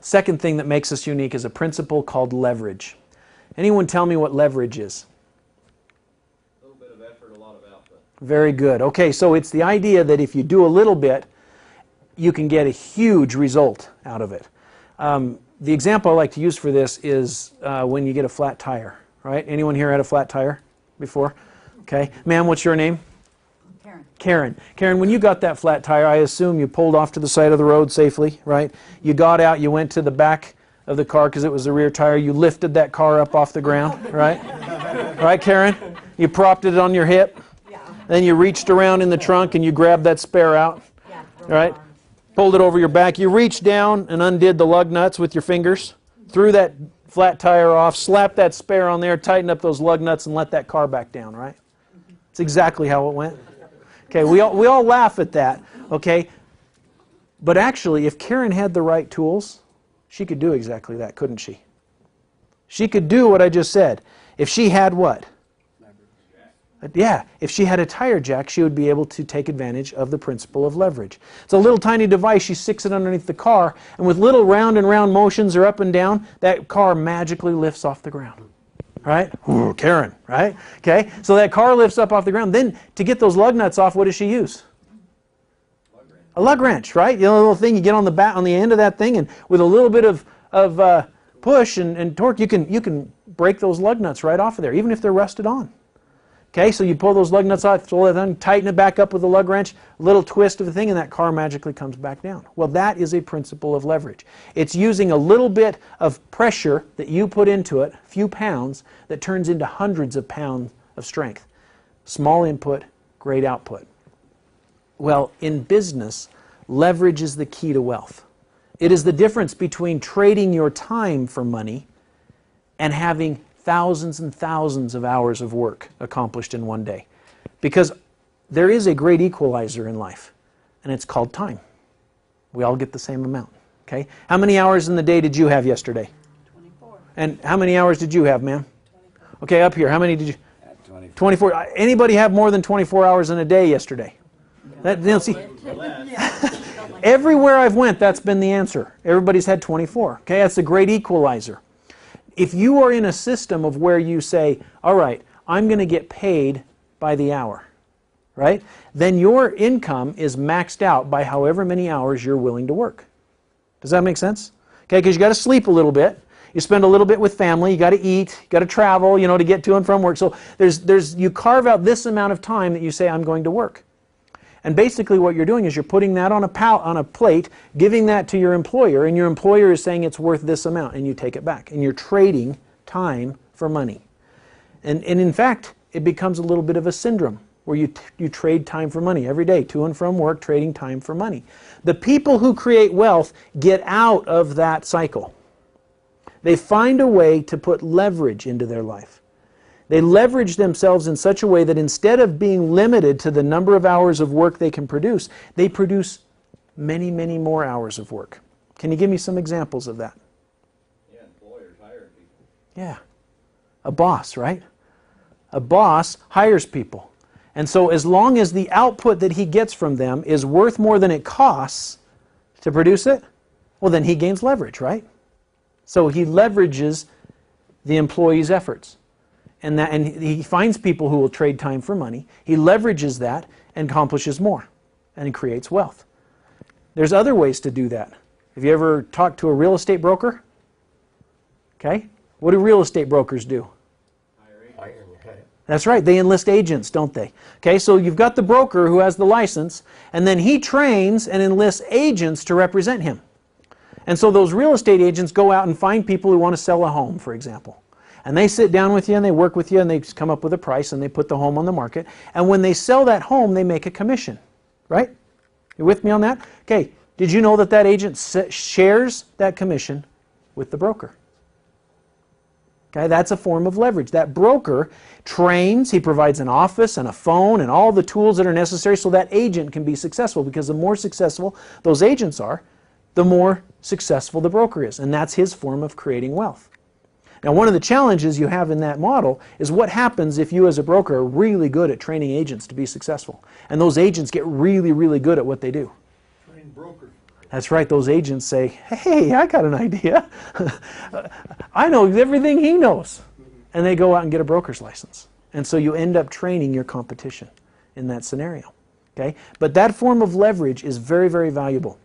Second thing that makes us unique is a principle called leverage. Anyone tell me what leverage is? A little bit of effort, a lot of output. Very good. Okay, so it's the idea that if you do a little bit, you can get a huge result out of it. The example I like to use for this is when you get a flat tire, right? Anyone here had a flat tire before? Okay. Ma'am, what's your name? Karen. Karen. Karen, when you got that flat tire, I assume you pulled off to the side of the road safely, right? You got out, you went to the back of the car because it was the rear tire. You lifted that car up off the ground, right? Right, Karen? You propped it on your hip. Yeah. Then you reached around in the trunk and you grabbed that spare out, Yeah. right? Pulled it over your back. You reached down and undid the lug nuts with your fingers, threw that flat tire off, slapped that spare on there, tightened up those lug nuts, and let that car back down, right? It's exactly how it went. Okay, we all laugh at that, okay? But actually, if Karen had the right tools, she could do exactly that, couldn't she? She could do what I just said. If she had what? Yeah, if she had a tire jack, she would be able to take advantage of the principle of leverage. It's a little tiny device. She sticks it underneath the car, and with little round and round motions or up and down, that car magically lifts off the ground. Right? Ooh, Karen, right? Okay, so that car lifts up off the ground. Then, to get those lug nuts off, what does she use? A lug wrench, right? You know, the little thing you get on the end of that thing, and with a little bit of push and torque, you can break those lug nuts right off of there, even if they're rusted on. Okay, so you pull those lug nuts off, tighten it back up with a lug wrench, a little twist of the thing, and that car magically comes back down. Well, that is a principle of leverage. It's using a little bit of pressure that you put into it, a few pounds, that turns into hundreds of pounds of strength. Small input, great output. Well, in business, leverage is the key to wealth. It is the difference between trading your time for money and having thousands and thousands of hours of work accomplished in one day. Because there is a great equalizer in life, and it's called time. We all get the same amount. Okay? How many hours in the day did you have yesterday? 24. And how many hours did you have, ma'am? 24. Okay, up here. How many did you? 24. 24. Anybody have more than 24 hours in a day yesterday? That, you know, see, everywhere I've went, that's been the answer. Everybody's had 24. Okay, that's a great equalizer. If you are in a system of where you say, all right, I'm going to get paid by the hour, right? Then your income is maxed out by however many hours you're willing to work. Does that make sense? Okay, because you got to sleep a little bit. You spend a little bit with family. You got to eat. You got to travel, you know, to get to and from work. So you carve out this amount of time that you say, I'm going to work. And basically what you're doing is you're putting that on a plate, giving that to your employer, and your employer is saying it's worth this amount, and you take it back. And you're trading time for money. And in fact, it becomes a little bit of a syndrome where you trade time for money every day, to and from work, trading time for money. The people who create wealth get out of that cycle. They find a way to put leverage into their life. They leverage themselves in such a way that instead of being limited to the number of hours of work they can produce, they produce many, many more hours of work. Can you give me some examples of that? Yeah, employers hire people. Yeah. A boss, right? A boss hires people. And so as long as the output that he gets from them is worth more than it costs to produce it, well, then he gains leverage, right? So he leverages the employee's efforts. And he finds people who will trade time for money. He leverages that and accomplishes more. And he creates wealth. There's other ways to do that. Have you ever talked to a real estate broker? Okay. What do real estate brokers do? That's right. They enlist agents, don't they? Okay, so you've got the broker who has the license, and then he trains and enlists agents to represent him. And so those real estate agents go out and find people who want to sell a home, for example. And they sit down with you and they work with you and they come up with a price and they put the home on the market. And when they sell that home, they make a commission. Right? You with me on that? Okay. Did you know that that agent shares that commission with the broker? Okay, that's a form of leverage. That broker trains, he provides an office and a phone and all the tools that are necessary so that agent can be successful, because the more successful those agents are, the more successful the broker is. And that's his form of creating wealth. Now, one of the challenges you have in that model is what happens if you as a broker are really good at training agents to be successful. And those agents get really, really good at what they do. Train brokers. That's right, those agents say, hey, I got an idea. I know everything he knows. And they go out and get a broker's license. And so you end up training your competition in that scenario. Okay? But that form of leverage is very, very valuable.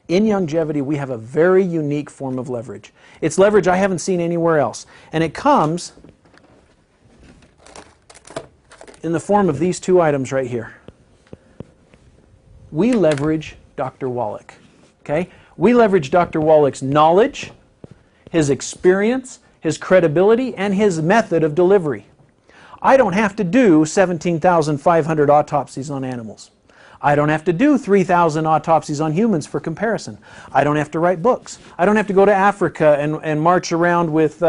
In Youngevity, we have a very unique form of leverage. It's leverage I haven't seen anywhere else. And it comes in the form of these two items right here. We leverage Dr. Wallach. Okay? We leverage Dr. Wallach's knowledge, his experience, his credibility, and his method of delivery. I don't have to do 17,500 autopsies on animals. I don't have to do 3,000 autopsies on humans for comparison. I don't have to write books. I don't have to go to Africa and march around with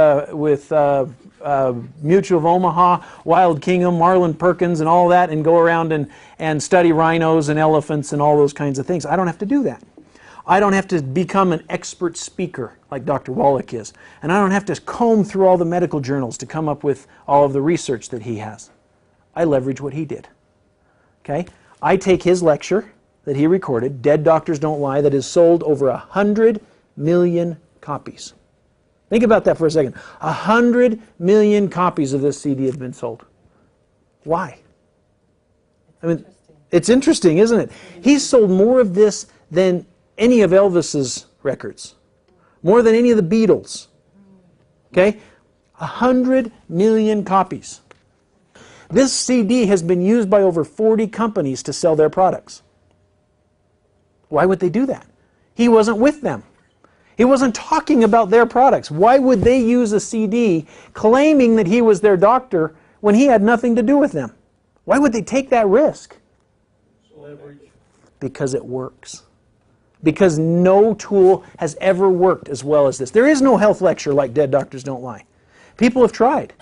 Mutual of Omaha, Wild Kingdom, Marlin Perkins, and all that, and go around and study rhinos and elephants and all those kinds of things. I don't have to do that. I don't have to become an expert speaker like Dr. Wallach is. And I don't have to comb through all the medical journals to come up with all of the research that he has. I leverage what he did. Okay? I take his lecture that he recorded, Dead Doctors Don't Lie, that has sold over 100 million copies. Think about that for a second. 100 million copies of this CD have been sold. Why? I mean, it's interesting, isn't it? He's sold more of this than any of Elvis's records. More than any of the Beatles. Okay? 100 million copies. This CD has been used by over 40 companies to sell their products. Why would they do that? He wasn't with them. He wasn't talking about their products. Why would they use a CD claiming that he was their doctor when he had nothing to do with them? Why would they take that risk? Leverage. Because it works. Because no tool has ever worked as well as this. There is no health lecture like Dead Doctors Don't Lie. People have tried,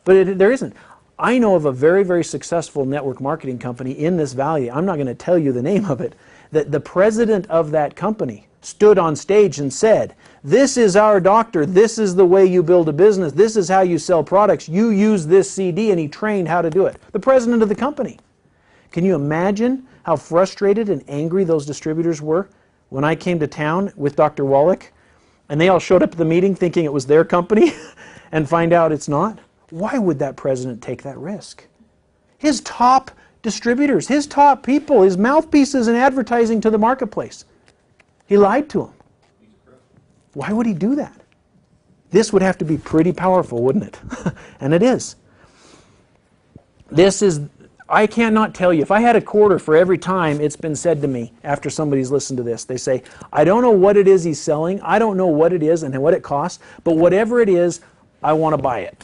but there isn't. I know of a very, very successful network marketing company in this valley. I'm not going to tell you the name of it. That the president of that company stood on stage and said, "This is our doctor. This is the way you build a business. This is how you sell products. You use this CD," and he trained how to do it. The president of the company. Can you imagine how frustrated and angry those distributors were when I came to town with Dr. Wallach and they all showed up at the meeting thinking it was their company and find out it's not? Why would that president take that risk? His top distributors, his top people, his mouthpieces in advertising to the marketplace. He lied to them. Why would he do that? This would have to be pretty powerful, wouldn't it? And it is. This is, I cannot tell you, if I had a quarter for every time it's been said to me after somebody's listened to this, they say, I don't know what it is he's selling, I don't know what it is and what it costs, but whatever it is, I want to buy it.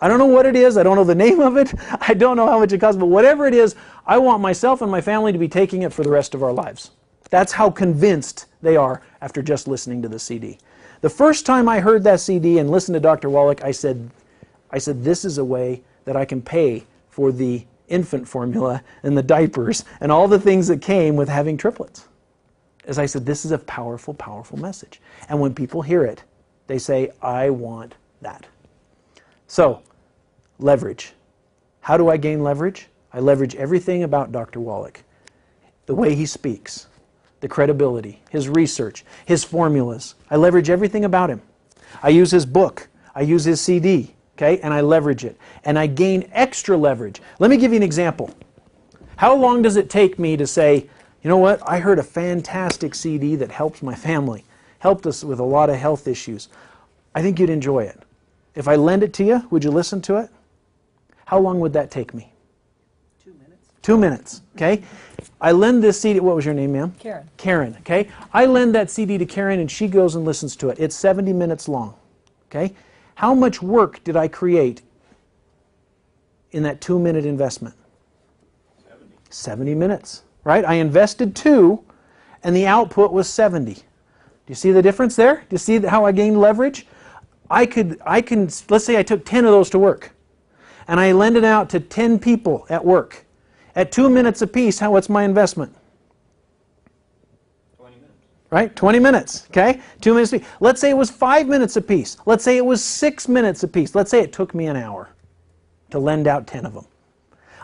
I don't know what it is, I don't know the name of it, I don't know how much it costs, but whatever it is, I want myself and my family to be taking it for the rest of our lives. That's how convinced they are after just listening to the CD. The first time I heard that CD and listened to Dr. Wallach, I said, this is a way that I can pay for the infant formula and the diapers and all the things that came with having triplets. As I said, this is a powerful, powerful message. And when people hear it, they say, I want that. So, leverage. How do I gain leverage? I leverage everything about Dr. Wallach. The way he speaks, the credibility, his research, his formulas. I leverage everything about him. I use his book. I use his CD, okay, and I leverage it. And I gain extra leverage. Let me give you an example. How long does it take me to say, you know what, I heard a fantastic CD that helps my family, helped us with a lot of health issues. I think you'd enjoy it. If I lend it to you, would you listen to it? How long would that take me? 2 minutes. 2 minutes, okay? I lend this CD, what was your name, ma'am? Karen. Karen, okay? I lend that CD to Karen and she goes and listens to it. It's 70 minutes long, okay? How much work did I create in that 2-minute investment? 70 minutes, right? I invested 2 and the output was 70. Do you see the difference there? Do you see how I gained leverage? I can, let's say I took 10 of those to work and I lend it out to 10 people at work. At 2 minutes apiece, what's my investment? 20 minutes. Right? 20 minutes, okay? 2 minutes apiece. Let's say it was 5 minutes apiece. Let's say it was 6 minutes apiece. Let's say it took me an hour to lend out 10 of them.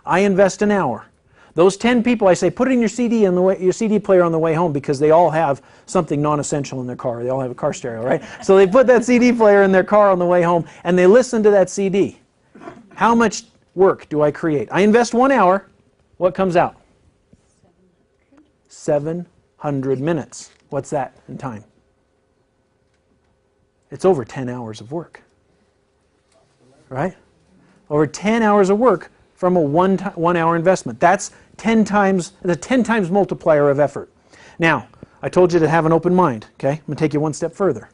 I invest an hour. Those 10 people, I say, put it in your your CD player on the way home, because they all have something non-essential in their car. They all have a car stereo, right? So they put that CD player in their car on the way home, and they listen to that CD. How much work do I create? I invest 1 hour. What comes out? 700 minutes. What's that in time? It's over 10 hours of work. Right? Over 10 hours of work from a 1 hour investment. That's 10 times, the 10 times multiplier of effort. Now, I told you to have an open mind, okay? I'm going to take you one step further.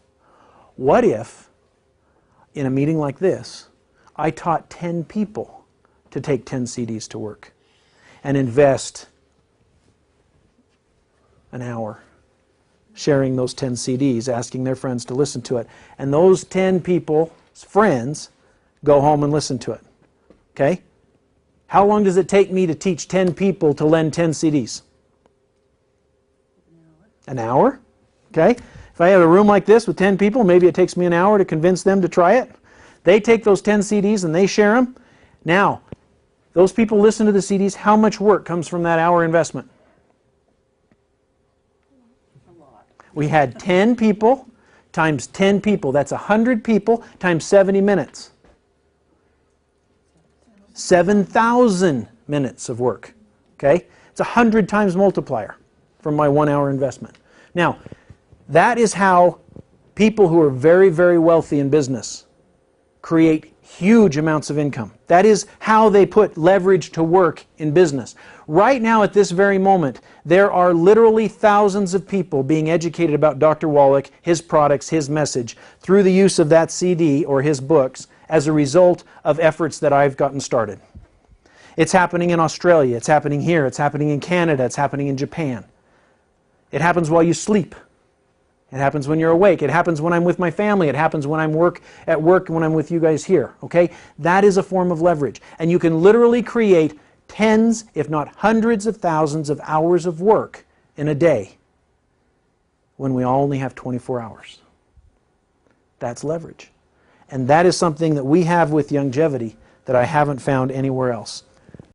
What if, in a meeting like this, I taught 10 people to take 10 CDs to work and invest an hour sharing those 10 CDs, asking their friends to listen to it, and those 10 people's friends go home and listen to it, okay? How long does it take me to teach 10 people to lend 10 CDs? An hour? Okay? If I have a room like this with 10 people, maybe it takes me an hour to convince them to try it. They take those 10 CDs and they share them. Now, those people listen to the CDs. How much work comes from that hour investment? We had 10 people times 10 people. That's 100 people times 70 minutes. 7,000 minutes of work. Okay? It's 100 times multiplier from my 1 hour investment. Now, that is how people who are very, very wealthy in business create huge amounts of income. That is how they put leverage to work in business. Right now, at this very moment, there are literally thousands of people being educated about Dr. Wallach, his products, his message, through the use of that CD or his books, as a result of efforts that I've gotten started. It's happening in Australia, it's happening here, it's happening in Canada, it's happening in Japan. It happens while you sleep. It happens when you're awake. It happens when I'm with my family. It happens when I'm at work, when I'm with you guys here. Okay? That is a form of leverage. And you can literally create tens, if not hundreds of thousands of hours of work in a day when we only have 24 hours. That's leverage. And that is something that we have with Youngevity that I haven't found anywhere else.